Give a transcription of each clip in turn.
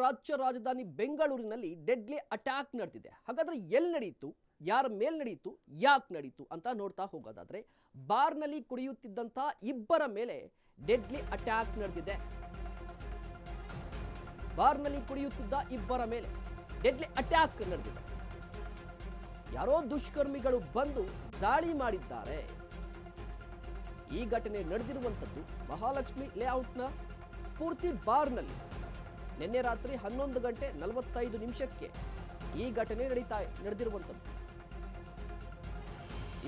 ರಾಜ್ಯ ರಾಜಧಾನಿ ಬೆಂಗಳೂರಿನಲ್ಲಿ ಡೆಡ್ಲಿ ಅಟ್ಯಾಕ್ ನಡೆದಿದೆ. ಹಾಗಾದ್ರೆ ಎಲ್ಲಿ ನಡೆಯಿತು, ಯಾರ ಮೇಲೆ ನಡೆಯಿತು, ಯಾಕೆ ನಡೆಯಿತು ಅಂತ ನೋಡ್ತಾ ಹೋಗೋದಾದ್ರೆ ಬಾರ್ನಲ್ಲಿ ಕುಡಿಯುತ್ತಿದ್ದಂತ ಇಬ್ಬರ ಮೇಲೆ ಡೆಡ್ಲಿ ಅಟ್ಯಾಕ್ ನಡೆದಿದೆ. ಬಾರ್ನಲ್ಲಿ ಕುಡಿಯುತ್ತಿದ್ದ ಇಬ್ಬರ ಮೇಲೆ ಡೆಡ್ಲಿ ಅಟ್ಯಾಕ್ ನಡೆದಿದೆ. ಯಾರೋ ದುಷ್ಕರ್ಮಿಗಳು ಬಂದು ದಾಳಿ ಮಾಡಿದ್ದಾರೆ. ಈ ಘಟನೆ ನಡೆದಿರುವಂತದ್ದು ಮಹಾಲಕ್ಷ್ಮಿ ಲೇಔಟ್ನ ಸ್ಫೂರ್ತಿ ಬಾರ್ನಲ್ಲಿ ನಿನ್ನೆ ರಾತ್ರಿ 11:45 ಈ ಘಟನೆ ನಡೆದಿರುವಂತದ್ದು.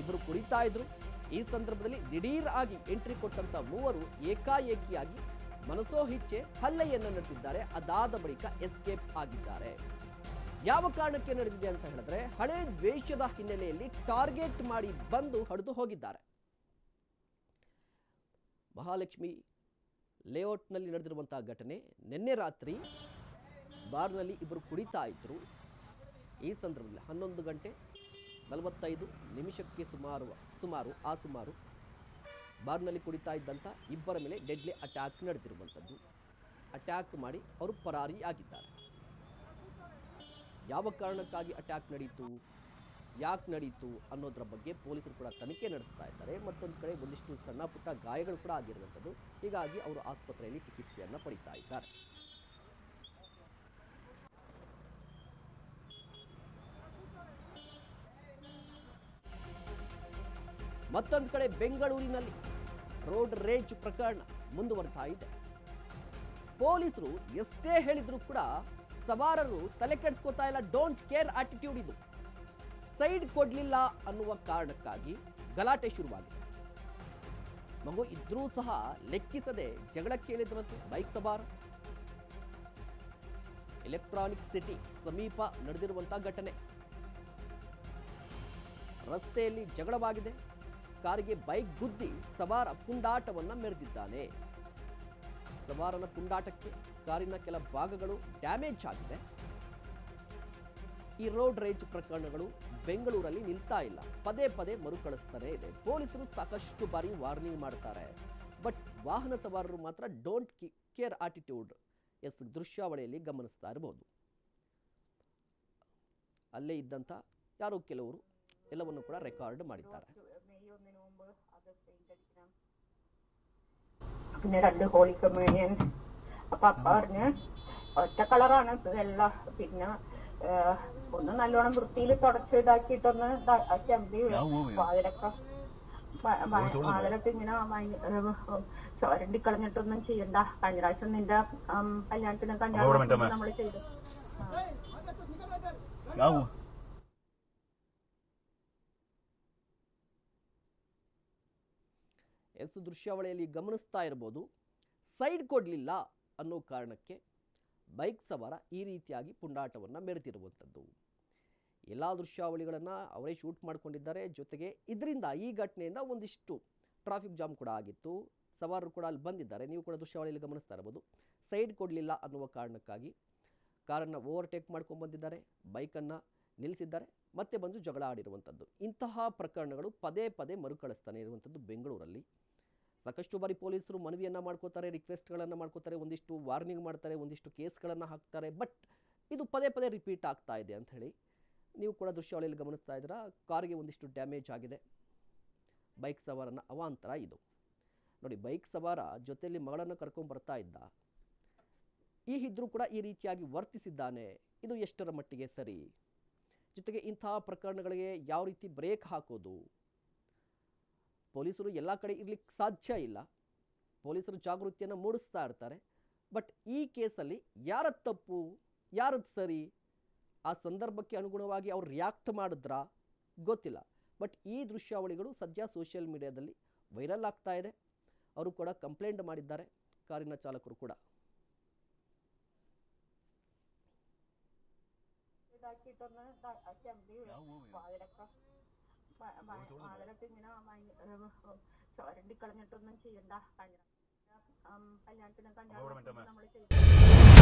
ಇಬ್ಬರು ಕುಡಿತಾ ಇದ್ರು. ಈ ಸಂದರ್ಭದಲ್ಲಿ ದಿಢೀರ್ ಆಗಿ ಎಂಟ್ರಿ ಕೊಟ್ಟಂತ ಮೂವರು ಏಕಾಏಕಿಯಾಗಿ ಮನಸೋ ಇಚ್ಛೆ ಹಲ್ಲೆಯನ್ನು ನಡೆಸಿದ್ದಾರೆ. ಅದಾದ ಬಳಿಕ ಎಸ್ಕೇಪ್ ಆಗಿದ್ದಾರೆ. ಯಾವ ಕಾರಣಕ್ಕೆ ನಡೆದಿದೆ ಅಂತ ಹೇಳಿದ್ರೆ ಹಳೆ ದ್ವೇಷದ ಹಿನ್ನೆಲೆಯಲ್ಲಿ ಟಾರ್ಗೆಟ್ ಮಾಡಿ ಬಂದು ಹೊಡೆದು ಹೋಗಿದ್ದಾರೆ. ಮಹಾಲಕ್ಷ್ಮಿ ಲೇಔಟ್ನಲ್ಲಿ ನಡೆದಿರುವಂತಹ ಘಟನೆ ನಿನ್ನೆ ರಾತ್ರಿ ಬಾರ್ನಲ್ಲಿ ಇಬ್ಬರು ಕುಡಿತಾ ಇದ್ರು. ಈ ಸಂದರ್ಭದಲ್ಲಿ 11:45 ಸುಮಾರು ಬಾರ್ನಲ್ಲಿ ಕುಡಿತಾ ಇದ್ದಂಥ ಇಬ್ಬರ ಮೇಲೆ ಡೆಡ್ಲಿ ಅಟ್ಯಾಕ್ ನಡೆದಿರುವಂಥದ್ದು. ಅಟ್ಯಾಕ್ ಮಾಡಿ ಅವರು ಪರಾರಿ ಆಗಿದ್ದಾರೆ. ಯಾವ ಕಾರಣಕ್ಕಾಗಿ ಅಟ್ಯಾಕ್ ನಡೆಯಿತು, ಯಾಕೆ ನಡೆಯಿತು ಅನ್ನೋದರ ಬಗ್ಗೆ ಪೊಲೀಸರು ಕೂಡ ತನಿಖೆ ನಡೆಸ್ತಾ ಇದ್ದಾರೆ. ಮತ್ತೊಂದು ಕಡೆ ಒಂದಿಷ್ಟು ಸಣ್ಣ ಪುಟ್ಟ ಗಾಯಗಳು ಕೂಡ ಆಗಿರುವಂಥದ್ದು. ಹೀಗಾಗಿ ಅವರು ಆಸ್ಪತ್ರೆಯಲ್ಲಿ ಚಿಕಿತ್ಸೆಯನ್ನು ಪಡಿತಾ ಇದ್ದಾರೆ. ಮತ್ತೊಂದು ಕಡೆ ಬೆಂಗಳೂರಿನಲ್ಲಿ ರೋಡ್ ರೇಜ್ ಪ್ರಕರಣ ಮುಂದುವರಿತಾ ಇದೆ. ಪೊಲೀಸರು ಎಷ್ಟೇ ಹೇಳಿದ್ರು ಕೂಡ ಸವಾರರು ತಲೆ ಕೆಡಿಸ್ಕೋತಾ ಇಲ್ಲ. ಡೋಂಟ್ ಕೇರ್ ಆಟಿಟ್ಯೂಡ್ ಇದು. ಸೈಡ್ ಕೊಡ್ಲಿಲ್ಲ ಅನ್ನುವ ಕಾರಣಕ್ಕಾಗಿ ಗಲಾಟೆ ಶುರುವಾಗಿದೆ. ಮಗು ಇದ್ರೂ ಸಹ ಲೆಕ್ಕಿಸದೆ ಜಗಳಕ್ಕೆ ಇಳಿದ್ರಂತೆ ಬೈಕ್ ಸವಾರ. ಎಲೆಕ್ಟ್ರಾನಿಕ್ ಸಿಟಿ ಸಮೀಪ ನಡೆದಿರುವಂತಹ ಘಟನೆ. ರಸ್ತೆಯಲ್ಲಿ ಜಗಳವಾಗಿದೆ. ಕಾರಿಗೆ ಬೈಕ್ ಗುದ್ದಿ ಸವಾರ ಪುಂಡಾಟವನ್ನ ಮೆರೆದಿದ್ದಾನೆ. ಸವಾರನ ಪುಂಡಾಟಕ್ಕೆ ಕಾರಿನ ಕೆಲ ಭಾಗಗಳು ಡ್ಯಾಮೇಜ್ ಆಗಿದೆ. ಈ ರೋಡ್ ರೇಜ್ ಪ್ರಕರಣಗಳು ಬೆಂಗಳೂರಲ್ಲಿ ನಿಲ್ತಾ ಇಲ್ಲ. ಪದೇ ಪದೇ ಮರುಕಳಿಸ್ತಾನೆ ಇದೆ. ಪೊಲೀಸರು ಸಾಕಷ್ಟು ಬಾರಿ ವಾರ್ನಿಂಗ್ ಮಾಡ್ತಾರೆ. ಬಟ್ ವಾಹನ ಸವಾರರು ಮಾತ್ರ ಡೋಂಟ್ ಕೇರ್ ಆಟಿಟ್ಯೂಡ್ ದೃಶ್ಯಾವಳಿಯಲ್ಲಿ ಗಮನಿಸ್ತಾ ಇರಬಹುದು. ಅಲ್ಲೇ ಇದ್ದಂಥ ಯಾರೋ ಕೆಲವರು ಎಲ್ಲವನ್ನು ಕೂಡ ರೆಕಾರ್ಡ್ ಮಾಡಿದ್ದಾರೆ. പിന്നെ 2 ഹോളി കമ്മ്യൂണിയൻ അപ്പൊ പറഞ്ഞ് ഒറ്റ കളറാണ് ഇതെല്ലാം. പിന്നെ ഒന്ന് നല്ലോണം വൃത്തിയിൽ തുടച്ച് ഇതാക്കിയിട്ടൊന്ന് ചമ്പി വാതിലൊക്കെ ഇങ്ങനെ ചുരണ്ടി കളഞ്ഞിട്ടൊന്നും ചെയ്യണ്ട. കഴിഞ്ഞ പ്രാവശ്യം നിന്റെ കല്യാണത്തിന് നമ്മൾ ചെയ്തു. ದೃಶ್ಯಾವಳಿಯಲ್ಲಿ ಗಮನಿಸ್ತಾ ಇರಬಹುದು. ಸೈಡ್ ಕೊಡಲಿಲ್ಲ ಅನ್ನೋ ಕಾರಣಕ್ಕೆ ಬೈಕ್ ಸವಾರ ಈ ರೀತಿಯಾಗಿ ಪುಂಡಾಟವನ್ನು ಮೆರೆದಿರುವಂಥದ್ದು. ಎಲ್ಲ ದೃಶ್ಯಾವಳಿಗಳನ್ನು ಅವರೇ ಶೂಟ್ ಮಾಡ್ಕೊಂಡಿದ್ದಾರೆ. ಜೊತೆಗೆ ಇದರಿಂದ ಈ ಘಟನೆಯಿಂದ ಒಂದಿಷ್ಟು ಟ್ರಾಫಿಕ್ ಜಾಮ್ ಕೂಡ ಆಗಿತ್ತು. ಸವಾರರು ಕೂಡ ಅಲ್ಲಿ ಬಂದಿದ್ದಾರೆ. ನೀವು ಕೂಡ ದೃಶ್ಯಾವಳಿಯಲ್ಲಿ ಗಮನಿಸ್ತಾ ಇರಬಹುದು. ಸೈಡ್ ಕೊಡಲಿಲ್ಲ ಅನ್ನುವ ಕಾರಣಕ್ಕಾಗಿ ಕಾರನ್ನು ಓವರ್ಟೇಕ್ ಮಾಡ್ಕೊಂಡು ಬಂದಿದ್ದಾರೆ. ಬೈಕನ್ನು ನಿಲ್ಲಿಸಿದ್ದಾರೆ. ಮತ್ತೆ ಬಂದು ಜಗಳ ಆಡಿರುವಂಥದ್ದು. ಇಂತಹ ಪ್ರಕರಣಗಳು ಪದೇ ಪದೇ ಮರುಕಳಿಸ್ತಾನೆ ಇರುವಂಥದ್ದು ಬೆಂಗಳೂರಲ್ಲಿ. ಸಾಕಷ್ಟು ಬಾರಿ ಪೊಲೀಸರು ಮನವಿಯನ್ನು ಮಾಡ್ಕೋತಾರೆ, ರಿಕ್ವೆಸ್ಟ್ಗಳನ್ನು ಮಾಡ್ಕೋತಾರೆ, ಒಂದಿಷ್ಟು ವಾರ್ನಿಂಗ್ ಮಾಡ್ತಾರೆ, ಒಂದಿಷ್ಟು ಕೇಸ್ಗಳನ್ನು ಹಾಕ್ತಾರೆ. ಬಟ್ ಇದು ಪದೇ ಪದೇ ರಿಪೀಟ್ ಆಗ್ತಾ ಇದೆ ಅಂತ ಹೇಳಿ ನೀವು ಕೂಡ ದೃಶ್ಯಾವಳಿಯಲ್ಲಿ ಗಮನಿಸ್ತಾ ಇದ್ದೀರಾ. ಕಾರಿಗೆ ಒಂದಿಷ್ಟು ಡ್ಯಾಮೇಜ್ ಆಗಿದೆ. ಬೈಕ್ ಸವಾರನ ಅವಾಂತರ ಇದು ನೋಡಿ. ಬೈಕ್ ಸವಾರ ಜೊತೆಯಲ್ಲಿ ಮಗಳನ್ನು ಕರ್ಕೊಂಡು ಬರ್ತಾ ಇದ್ದ. ಇದ್ರೂ ಕೂಡ ಈ ರೀತಿಯಾಗಿ ವರ್ತಿಸಿದ್ದಾನೆ. ಇದು ಎಷ್ಟರ ಮಟ್ಟಿಗೆ ಸರಿ? ಜೊತೆಗೆ ಇಂತಹ ಪ್ರಕರಣಗಳಿಗೆ ಯಾವ ರೀತಿ ಬ್ರೇಕ್ ಹಾಕೋದು? ಪೊಲೀಸರು ಎಲ್ಲ ಕಡೆ ಇರ್ಲಿಕ್ಕೆ ಸಾಧ್ಯ ಇಲ್ಲ. ಪೊಲೀಸರು ಜಾಗೃತಿಯನ್ನು ಮೂಡಿಸ್ತಾ ಇರ್ತಾರೆ. ಬಟ್ ಈ ಕೇಸಲ್ಲಿ ಯಾರದ್ದು ತಪ್ಪು, ಯಾರದ್ದು ಸರಿ? ಆ ಸಂದರ್ಭಕ್ಕೆ ಅನುಗುಣವಾಗಿ ಅವ್ರು ರಿಯಾಕ್ಟ್ ಮಾಡಿದ್ರಾ ಗೊತ್ತಿಲ್ಲ. ಬಟ್ ಈ ದೃಶ್ಯಾವಳಿಗಳು ಸದ್ಯ ಸೋಷಿಯಲ್ ಮೀಡಿಯಾದಲ್ಲಿ ವೈರಲ್ ಆಗ್ತಾ ಇದೆ. ಅವರು ಕೂಡ ಕಂಪ್ಲೇಂಟ್ ಮಾಡಿದ್ದಾರೆ, ಕಾರಿನ ಚಾಲಕರು ಕೂಡ. വാതിലൊക്കെ ഇങ്ങനെ ചുരണ്ടി കളഞ്ഞിട്ടൊന്നും ചെയ്യണ്ട. കല്യാണത്തിന് നമ്മൾ ചെയ്തു.